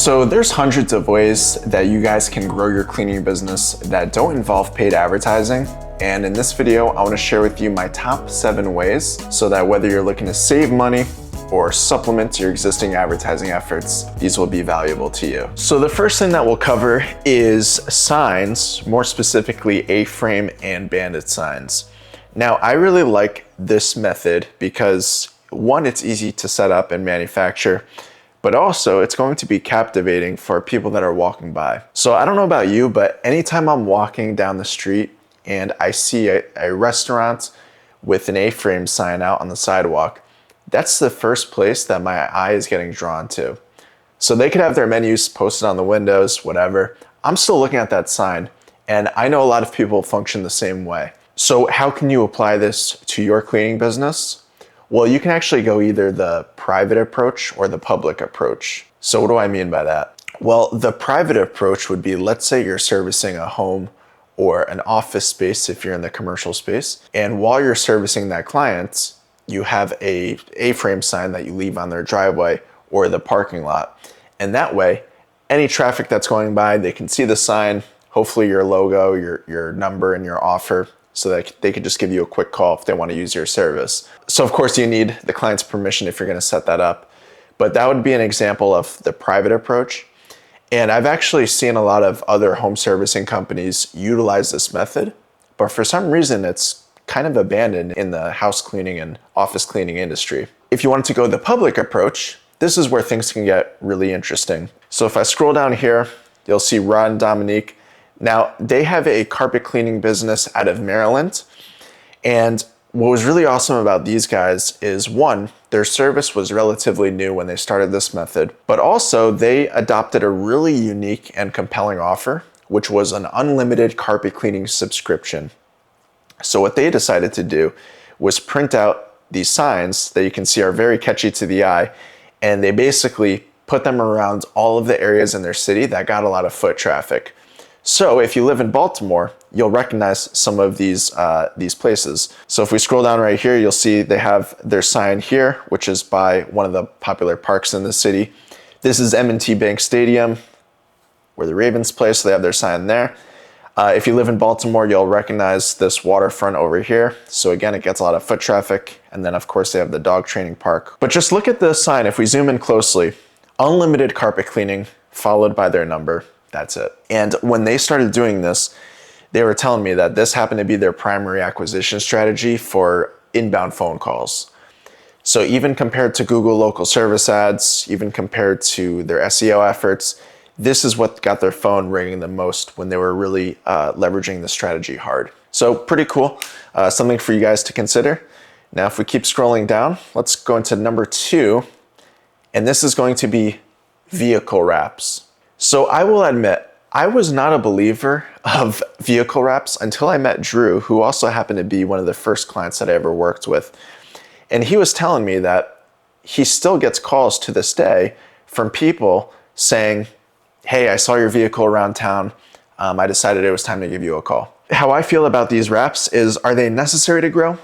So there's hundreds of ways that you guys can grow your cleaning business that don't involve paid advertising. And in this video, I want to share with you my top 7 ways so that whether you're looking to save money or supplement your existing advertising efforts, these will be valuable to you. So the first thing that we'll cover is signs, more specifically A-frame and bandit signs. Now, I really like this method because one, it's easy to set up and manufacture, but also it's going to be captivating for people that are walking by. So I don't know about you, but anytime I'm walking down the street and I see a restaurant with an A-frame sign out on the sidewalk, that's the first place that my eye is getting drawn to. So they could have their menus posted on the windows, whatever. I'm still looking at that sign, and I know a lot of people function the same way. So how can you apply this to your cleaning business? Well, you can actually go either the private approach or the public approach. So what do I mean by that? Well, the private approach would be, let's say you're servicing a home or an office space if you're in the commercial space. And while you're servicing that client, you have a A-frame sign that you leave on their driveway or the parking lot. And that way, any traffic that's going by, they can see the sign, hopefully your logo, your number and your offer, so that they could just give you a quick call if they want to use your service. So of course you need the client's permission if you're going to set that up. But that would be an example of the private approach. And I've actually seen a lot of other home servicing companies utilize this method, but for some reason it's kind of abandoned in the house cleaning and office cleaning industry. If you wanted to go the public approach, this is where things can get really interesting. So if I scroll down here, you'll see Rod and Dominique. Now, they have a carpet cleaning business out of Maryland. And what was really awesome about these guys is, one, their service was relatively new when they started this method, but also they adopted a really unique and compelling offer, which was an unlimited carpet cleaning subscription. So what they decided to do was print out these signs that you can see are very catchy to the eye, and they basically put them around all of the areas in their city that got a lot of foot traffic. So if you live in Baltimore, you'll recognize some of these places. So if we scroll down right here, you'll see they have their sign here, which is by one of the popular parks in the city. This is M&T Bank Stadium, where the Ravens play, so they have their sign there. If you live in Baltimore, you'll recognize this waterfront over here. So again, it gets a lot of foot traffic. And then of course they have the dog training park. But just look at this sign. If we zoom in closely, unlimited carpet cleaning followed by their number. That's it. And when they started doing this, they were telling me that this happened to be their primary acquisition strategy for inbound phone calls. So even compared to Google local service ads, even compared to their SEO efforts, this is what got their phone ringing the most when they were really leveraging the strategy hard. So pretty cool, something for you guys to consider. Now, if we keep scrolling down, let's go into number 2, and this is going to be vehicle wraps. So I will admit, I was not a believer of vehicle wraps until I met Drew, who also happened to be one of the first clients that I ever worked with. And he was telling me that he still gets calls to this day from people saying, hey, I saw your vehicle around town. I decided it was time to give you a call. How I feel about these wraps is, are they necessary to grow?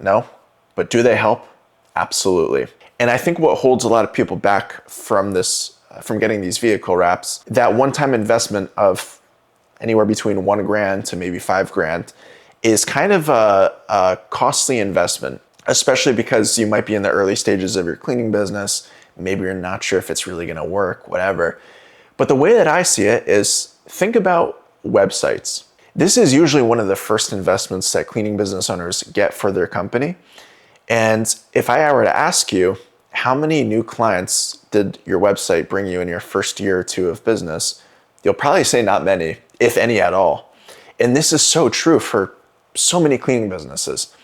No. But do they help? Absolutely. And I think what holds a lot of people back from getting these vehicle wraps, that one-time investment of anywhere between $1,000 to maybe $5,000 is kind of a costly investment, especially because you might be in the early stages of your cleaning business. Maybe you're not sure if it's really going to work, whatever. But the way that I see it is, think about websites. This is usually one of the first investments that cleaning business owners get for their company. And if I were to ask you, how many new clients did your website bring you in your first year or 2 of business? You'll probably say not many, if any at all. And this is so true for so many cleaning businesses.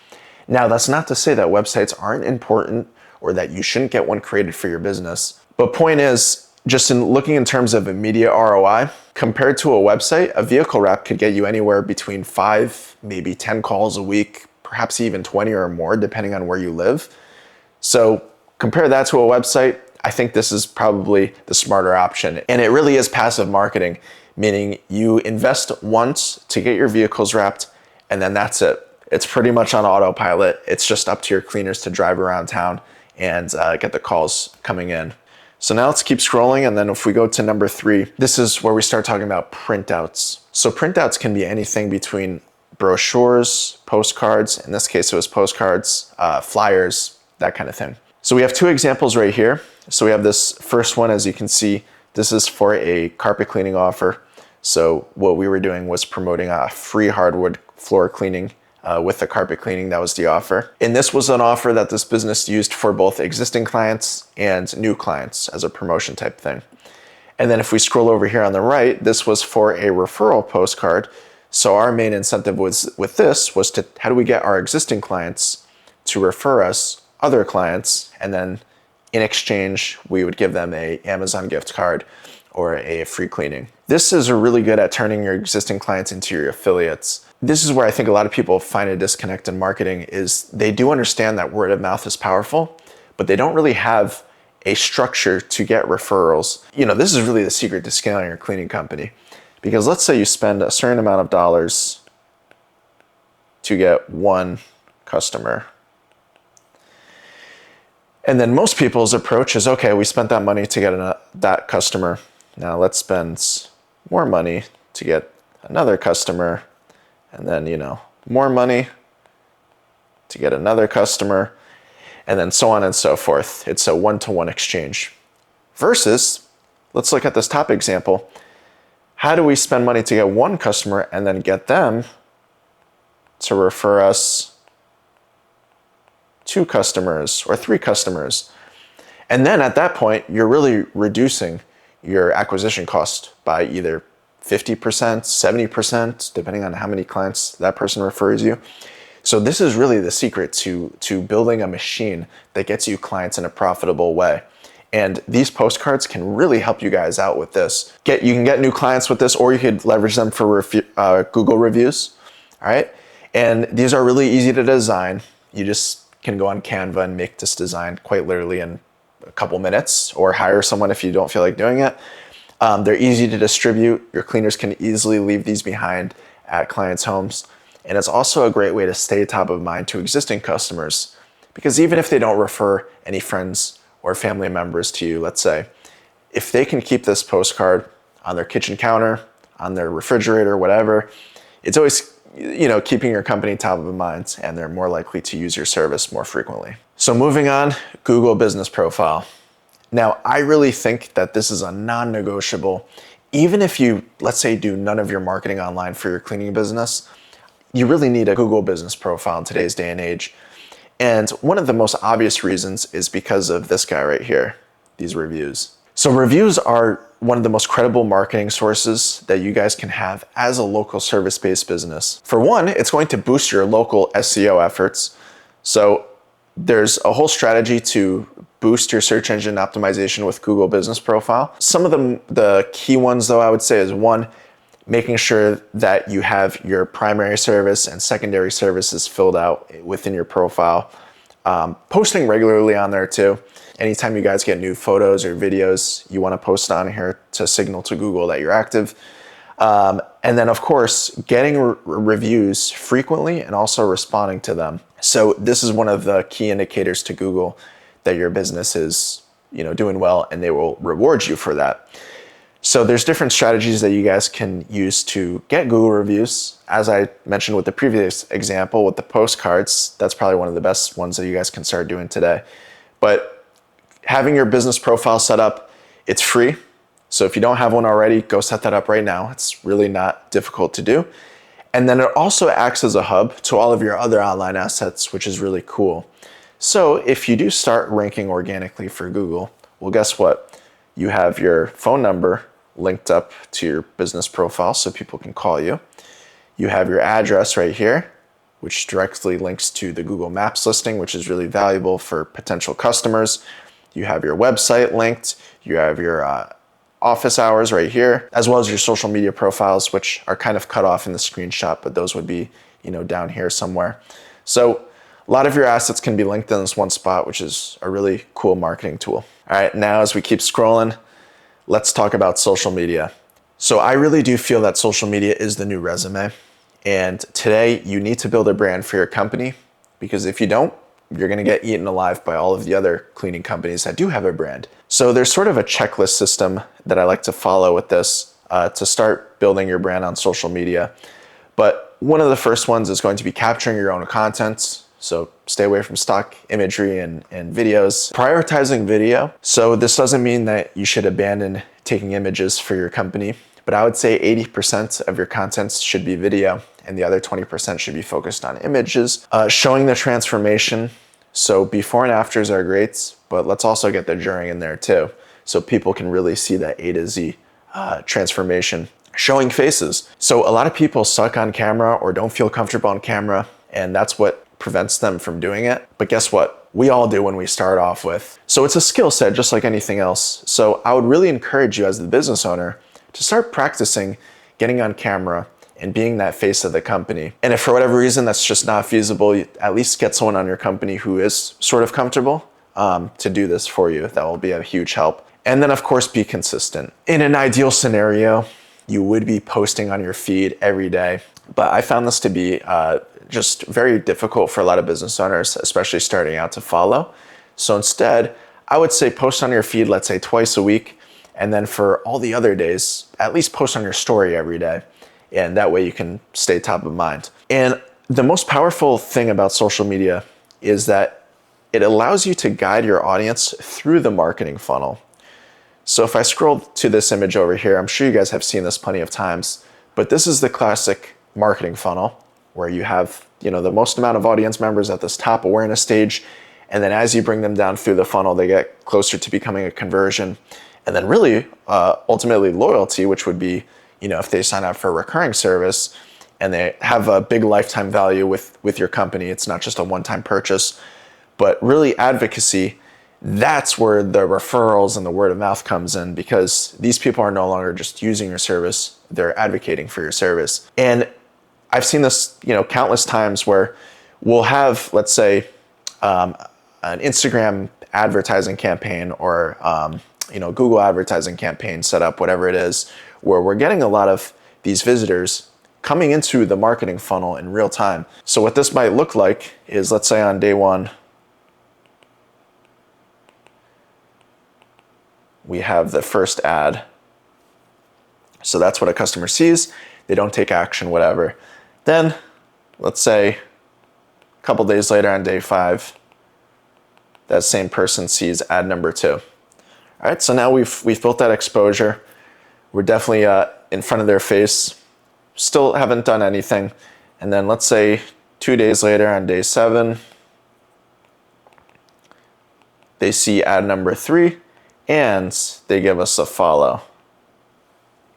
Now, that's not to say that websites aren't important or that you shouldn't get one created for your business. But point is, just in looking in terms of immediate ROI, compared to a website, a vehicle wrap could get you anywhere between 5, maybe 10 calls a week, perhaps even 20 or more, depending on where you live. So compare that to a website, I think this is probably the smarter option. And it really is passive marketing, meaning you invest once to get your vehicles wrapped, and then that's it. It's pretty much on autopilot. It's just up to your cleaners to drive around town and get the calls coming in. So now let's keep scrolling, and then if we go to number 3, this is where we start talking about printouts. So printouts can be anything between brochures, postcards, in this case it was postcards, flyers, that kind of thing. So we have 2 examples right here. So we have this first one, as you can see, this is for a carpet cleaning offer. So what we were doing was promoting a free hardwood floor cleaning with the carpet cleaning. That was the offer. And this was an offer that this business used for both existing clients and new clients as a promotion type thing. And then if we scroll over here on the right, this was for a referral postcard. So our main incentive with this was to, how do we get our existing clients to refer us other clients, and then in exchange, we would give them a Amazon gift card or a free cleaning. This is really good at turning your existing clients into your affiliates. This is where I think a lot of people find a disconnect in marketing, is they do understand that word of mouth is powerful, but they don't really have a structure to get referrals. You know, this is really the secret to scaling your cleaning company. Because let's say you spend a certain amount of dollars to get 1 customer. And then most people's approach is, okay, we spent that money to get that customer. Now let's spend more money to get another customer. And then, more money to get another customer, and then so on and so forth. It's a one-to-one exchange. Versus, let's look at this top example. How do we spend money to get 1 customer and then get them to refer us 2 customers or 3 customers? And then at that point, you're really reducing your acquisition cost by either 50%, 70%, depending on how many clients that person refers you. So this is really the secret to building a machine that gets you clients in a profitable way. And these postcards can really help you guys out with this. You can get new clients with this, or you could leverage them for Google reviews, all right? And these are really easy to design. You just can go on Canva and make this design quite literally in a couple minutes, or hire someone if you don't feel like doing it. They're easy to distribute. Your cleaners can easily leave these behind at clients' homes. And it's also a great way to stay top of mind to existing customers, because even if they don't refer any friends or family members to you, let's say, if they can keep this postcard on their kitchen counter, on their refrigerator, whatever, it's always, keeping your company top of mind, and they're more likely to use your service more frequently. So moving on, Google Business Profile. Now, I really think that this is a non-negotiable. Even if you, let's say, do none of your marketing online for your cleaning business, you really need a Google Business Profile in today's day and age. And one of the most obvious reasons is because of this guy right here, these reviews. So reviews are one of the most credible marketing sources that you guys can have as a local service-based business. For one, it's going to boost your local SEO efforts. So there's a whole strategy to boost your search engine optimization with Google Business Profile. Some of the key ones, though, I would say is 1, making sure that you have your primary service and secondary services filled out within your profile. Posting regularly on there too. Anytime you guys get new photos or videos, you want to post on here to signal to Google that you're active. And then, of course, getting reviews frequently and also responding to them. So this is one of the key indicators to Google that your business is, doing well, and they will reward you for that. So there's different strategies that you guys can use to get Google reviews. As I mentioned with the previous example with the postcards, that's probably one of the best ones that you guys can start doing today. But having your business profile set up, it's free. So if you don't have one already, go set that up right now. It's really not difficult to do. And then it also acts as a hub to all of your other online assets, which is really cool. So if you do start ranking organically for Google, well, guess what? You have your phone number linked up to your business profile so people can call you. You have your address right here, which directly links to the Google Maps listing, which is really valuable for potential customers. You have your website linked. You have your office hours right here, as well as your social media profiles, which are kind of cut off in the screenshot, but those would be, down here somewhere. So a lot of your assets can be linked in this one spot, which is a really cool marketing tool. All right, now as we keep scrolling, let's talk about social media. So I really do feel that social media is the new resume. And today you need to build a brand for your company, because if you don't, you're gonna get eaten alive by all of the other cleaning companies that do have a brand. So there's sort of a checklist system that I like to follow with this to start building your brand on social media. But one of the first ones is going to be capturing your own content. So stay away from stock imagery and videos. Prioritizing video. So this doesn't mean that you should abandon taking images for your company, but I would say 80% of your content should be video and the other 20% should be focused on images. Showing the transformation. So before and afters are great, but let's also get the during in there too, so people can really see that A to Z transformation. Showing faces. So a lot of people suck on camera or don't feel comfortable on camera, and that's what prevents them from doing it. But guess what? We all do when we start off with. So it's a skill set just like anything else. So I would really encourage you as the business owner to start practicing getting on camera and being that face of the company. And if for whatever reason that's just not feasible, you at least get someone on your company who is sort of comfortable to do this for you. That will be a huge help. And then of course, be consistent. In an ideal scenario, you would be posting on your feed every day. But I found this to be just very difficult for a lot of business owners, especially starting out, to follow. So instead, I would say post on your feed, let's say twice a week. And then for all the other days, at least post on your story every day. And that way you can stay top of mind. And the most powerful thing about social media is that it allows you to guide your audience through the marketing funnel. So if I scroll to this image over here, I'm sure you guys have seen this plenty of times, but this is the classic marketing funnel where you have, the most amount of audience members at this top awareness stage. And then as you bring them down through the funnel, they get closer to becoming a conversion. And then really, ultimately loyalty, which would be, if they sign up for a recurring service and they have a big lifetime value with your company. It's not just a one-time purchase, but really advocacy. That's where the referrals and the word of mouth comes in, because these people are no longer just using your service, they're advocating for your service. And I've seen this, countless times where we'll have, let's say, an Instagram advertising campaign or, Google advertising campaign set up, whatever it is, where we're getting a lot of these visitors coming into the marketing funnel in real time. So what this might look like is, let's say on day one, we have the first ad. So that's what a customer sees. They don't take action, whatever. Then, let's say a couple days later on day 5, that same person sees ad number 2. All right, so now we've built that exposure. We're definitely in front of their face. Still haven't done anything. And then let's say 2 days later on day 7, they see ad number 3. And they give us a follow.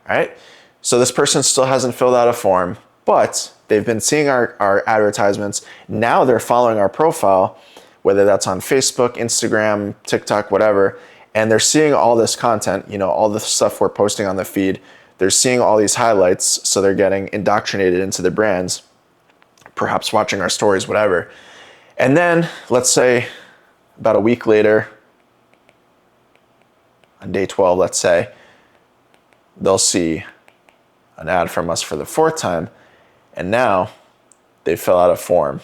All right, so this person still hasn't filled out a form, but they've been seeing our advertisements. Now they're following our profile, whether that's on Facebook, Instagram, TikTok, whatever, and they're seeing all this content, all the stuff we're posting on the feed. They're seeing all these highlights, so they're getting indoctrinated into the brands, perhaps watching our stories, whatever. And then let's say about a week later, on day 12, let's say, they'll see an ad from us for the 4th time, and now they fill out a form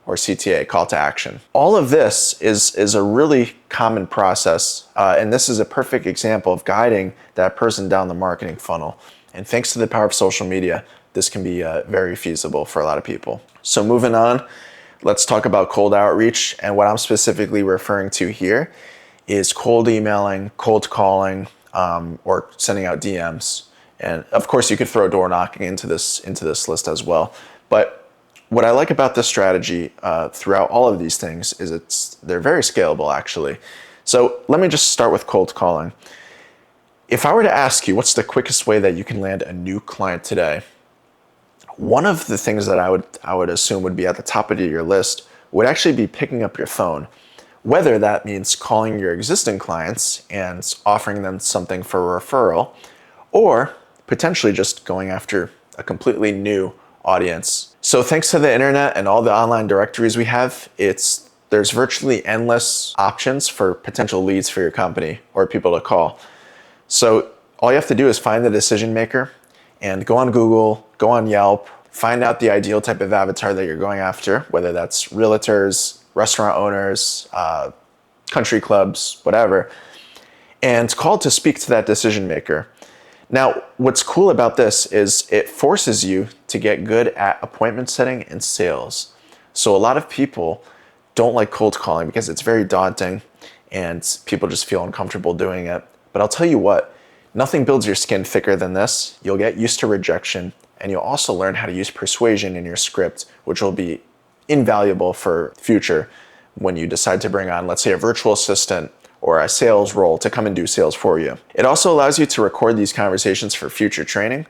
or CTA, call to action. All of this is a really common process, and this is a perfect example of guiding that person down the marketing funnel. And thanks to the power of social media, this can be very feasible for a lot of people. So moving on, let's talk about cold outreach, and what I'm specifically referring to here is cold emailing, cold calling, or sending out DMs. And of course, you could throw door knocking into this list as well. But what I like about this strategy throughout all of these things is they're very scalable, actually. So let me just start with cold calling. If I were to ask you, what's the quickest way that you can land a new client today? One of the things that I would assume would be at the top of your list would actually be picking up your phone. Whether that means calling your existing clients and offering them something for a referral, or potentially just going after a completely new audience. So thanks to the internet and all the online directories we have, there's virtually endless options for potential leads for your company or people to call. So all you have to do is find the decision maker and go on Google, go on Yelp, find out the ideal type of avatar that you're going after, whether that's realtors, restaurant owners, country clubs, whatever, and call to speak to that decision maker. Now, what's cool about this is it forces you to get good at appointment setting and sales. So a lot of people don't like cold calling because it's very daunting and people just feel uncomfortable doing it. But I'll tell you what, nothing builds your skin thicker than this. You'll get used to rejection, and you'll also learn how to use persuasion in your script, which will be invaluable for future when you decide to bring on, let's say, a virtual assistant or a sales role to come and do sales for you. It also allows you to record these conversations for future training.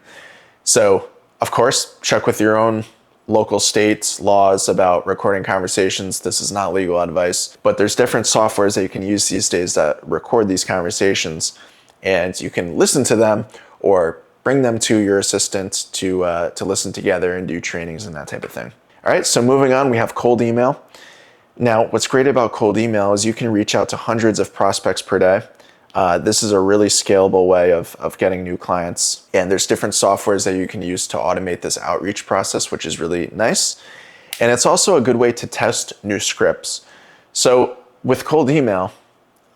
So, of course, check with your own local states laws about recording conversations. This is not legal advice, but there's different softwares that you can use these days that record these conversations, and you can listen to them or bring them to your assistant to listen together and do trainings and that type of thing. All right, so moving on, we have cold email. Now, what's great about cold email is you can reach out to hundreds of prospects per day. This is a really scalable way of getting new clients. And there's different softwares that you can use to automate this outreach process, which is really nice. And it's also a good way to test new scripts. So with cold email,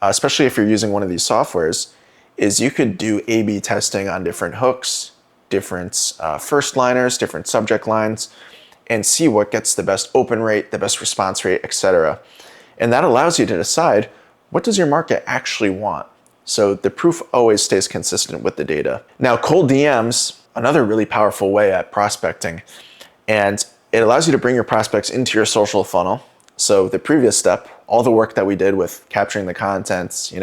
especially if you're using one of these softwares, is you could do A/B testing on different hooks, different first liners, different subject lines, and see what gets the best open rate, the best response rate, etc. And that allows you to decide, what does your market actually want? So the proof always stays consistent with the data. Now, cold DMs, another really powerful way at prospecting, and it allows you to bring your prospects into your social funnel. So the previous step, all the work that we did with capturing the contents,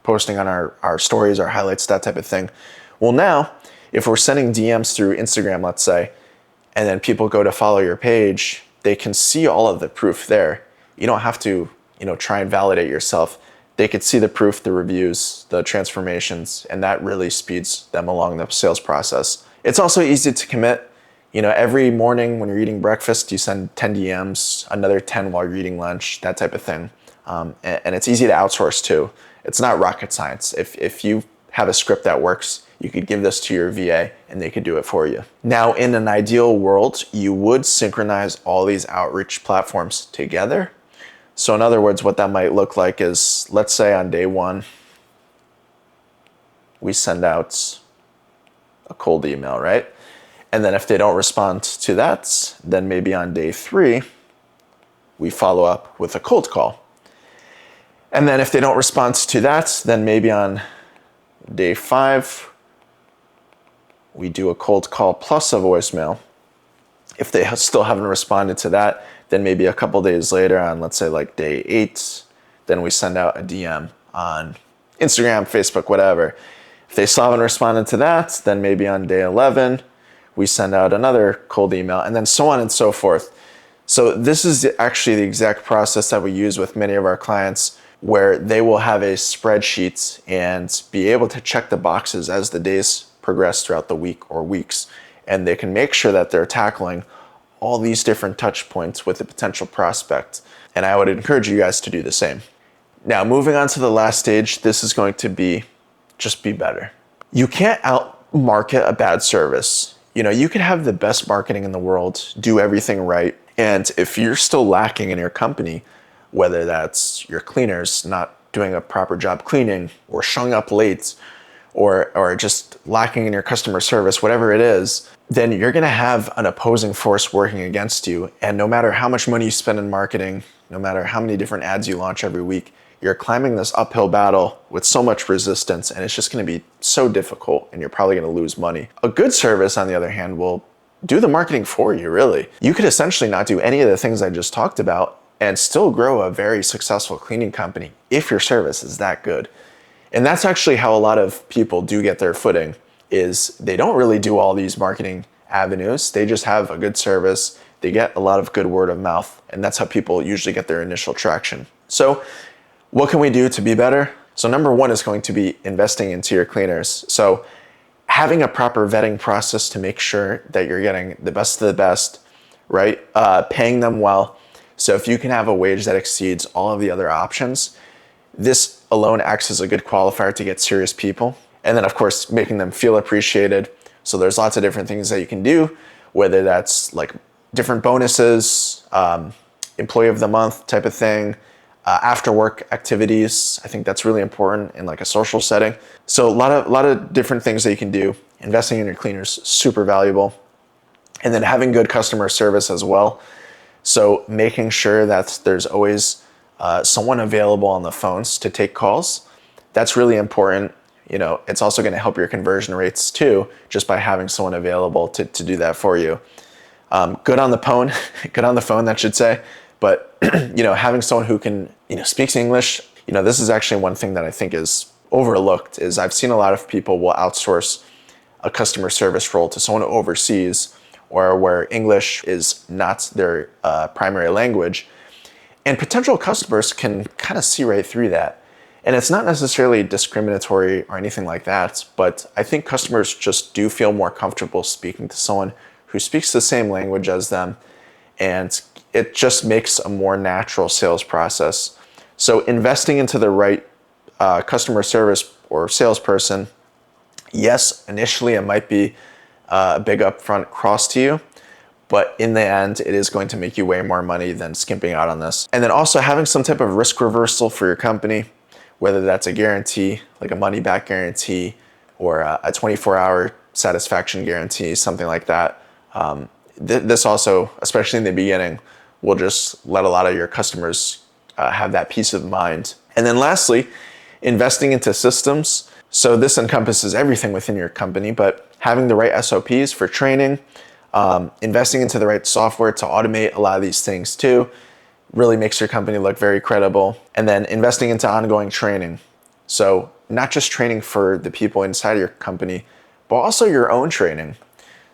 posting on our stories, our highlights, that type of thing. Well, now, if we're sending DMs through Instagram, let's say, and then people go to follow your page, they can see all of the proof there. You don't have to, try and validate yourself. They could see the proof, the reviews, the transformations, and that really speeds them along the sales process. It's also easy to commit. Every morning when you're eating breakfast, you send 10 DMs, another 10 while you're eating lunch, that type of thing. And it's easy to outsource too. It's not rocket science. If you have a script that works, you could give this to your VA and they could do it for you. Now, in an ideal world, you would synchronize all these outreach platforms together. So in other words, what that might look like is, let's say on day one, we send out a cold email, right? And then if they don't respond to that, then maybe on day 3, we follow up with a cold call. And then if they don't respond to that, then maybe on day 5, we do a cold call plus a voicemail. If they still haven't responded to that, then maybe a couple days later on, let's say like day 8, then we send out a DM on Instagram, Facebook, whatever. If they still haven't responded to that, then maybe on day 11, we send out another cold email, and then so on and so forth. So this is actually the exact process that we use with many of our clients, where they will have a spreadsheet and be able to check the boxes as the days progress throughout the week or weeks. And they can make sure that they're tackling all these different touch points with a potential prospect. And I would encourage you guys to do the same. Now, moving on to the last stage, this is going to be just be better. You can't out-market a bad service. You could have the best marketing in the world, do everything right. And if you're still lacking in your company, whether that's your cleaners not doing a proper job cleaning, or showing up late, or just lacking in your customer service, whatever it is, then you're gonna have an opposing force working against you. And no matter how much money you spend in marketing, no matter how many different ads you launch every week, you're climbing this uphill battle with so much resistance, and it's just gonna be so difficult, and you're probably gonna lose money. A good service, on the other hand, will do the marketing for you, really. You could essentially not do any of the things I just talked about and still grow a very successful cleaning company if your service is that good. And that's actually how a lot of people do get their footing, is they don't really do all these marketing avenues. They just have a good service. They get a lot of good word of mouth, and that's how people usually get their initial traction. So what can we do to be better? So number 1 is going to be investing into your cleaners. So having a proper vetting process to make sure that you're getting the best of the best, right? Paying them well. So if you can have a wage that exceeds all of the other options, this alone acts as a good qualifier to get serious people. And then of course, making them feel appreciated. So there's lots of different things that you can do, whether that's like different bonuses, employee of the month type of thing, after work activities. I think that's really important in like a social setting. So a lot of different things that you can do. Investing in your cleaners, super valuable. And then having good customer service as well. So making sure that there's always someone available on the phones to take calls. That's really important. You know, it's also going to help your conversion rates too, just by having someone available to do that for you. Good on the phone, good on the phone, that should say. But you know, having someone who can, you know, speaks English. You know, this is actually one thing that I think is overlooked. Is I've seen a lot of people will outsource a customer service role to someone overseas, or where English is not their primary language, and potential customers can kind of see right through that. And it's not necessarily discriminatory or anything like that, but I think customers just do feel more comfortable speaking to someone who speaks the same language as them, and it just makes a more natural sales process. So investing into the right customer service or salesperson, yes, initially it might be a big upfront cost to you, but in the end, it is going to make you way more money than skimping out on this. And then also having some type of risk reversal for your company, whether that's a guarantee, like a money back guarantee, or a 24-hour satisfaction guarantee, something like that. This also, especially in the beginning, will just let a lot of your customers have that peace of mind. And then lastly, investing into systems. So this encompasses everything within your company, but having the right SOPs for training, investing into the right software to automate a lot of these things too, really makes your company look very credible. And then investing into ongoing training. So not just training for the people inside of your company, but also your own training.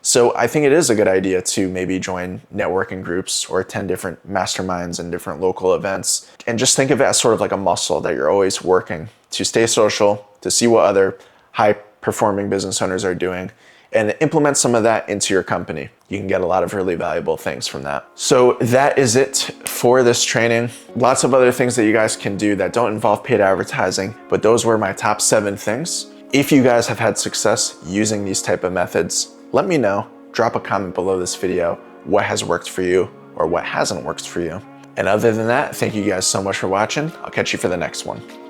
So I think it is a good idea to maybe join networking groups or attend different masterminds and different local events. And just think of it as sort of like a muscle that you're always working to stay social, to see what other high performing business owners are doing, and implement some of that into your company. You can get a lot of really valuable things from that. So that is it for this training. Lots of other things that you guys can do that don't involve paid advertising, but those were my top 7 things. If you guys have had success using these type of methods, let me know. Drop a comment below this video what has worked for you or what hasn't worked for you. And other than that, thank you guys so much for watching. I'll catch you for the next one.